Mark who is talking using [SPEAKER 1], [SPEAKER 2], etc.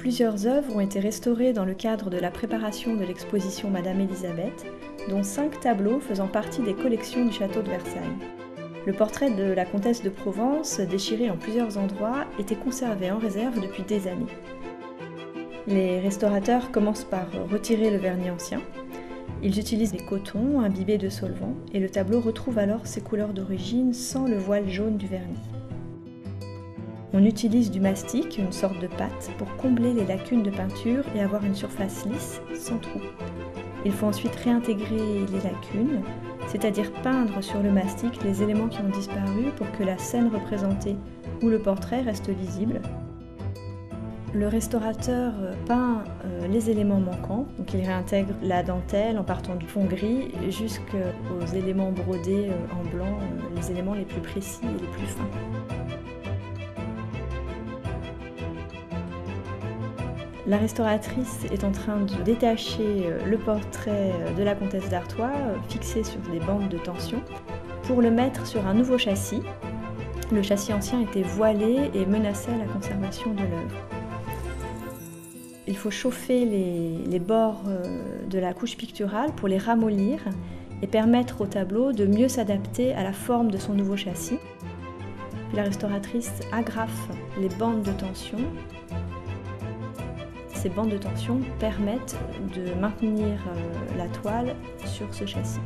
[SPEAKER 1] Plusieurs œuvres ont été restaurées dans le cadre de la préparation de l'exposition Madame Elisabeth, dont 5 tableaux faisant partie des collections du château de Versailles. Le portrait de la comtesse de Provence, déchiré en plusieurs endroits, était conservé en réserve depuis des années. Les restaurateurs commencent par retirer le vernis ancien. Ils utilisent des cotons imbibés de solvant et le tableau retrouve alors ses couleurs d'origine sans le voile jaune du vernis. On utilise du mastic, une sorte de pâte, pour combler les lacunes de peinture et avoir une surface lisse, sans trou. Il faut ensuite réintégrer les lacunes, c'est-à-dire peindre sur le mastic les éléments qui ont disparu pour que la scène représentée ou le portrait reste visible. Le restaurateur peint les éléments manquants, donc il réintègre la dentelle en partant du fond gris jusqu'aux éléments brodés en blanc, les éléments les plus précis et les plus fins. La restauratrice est en train de détacher le portrait de la comtesse d'Artois, fixé sur des bandes de tension, pour le mettre sur un nouveau châssis. Le châssis ancien était voilé et menaçait la conservation de l'œuvre. Il faut chauffer les bords de la couche picturale pour les ramollir et permettre au tableau de mieux s'adapter à la forme de son nouveau châssis. Puis la restauratrice agrafe les bandes de tension. Ces bandes de tension permettent de maintenir la toile sur ce châssis.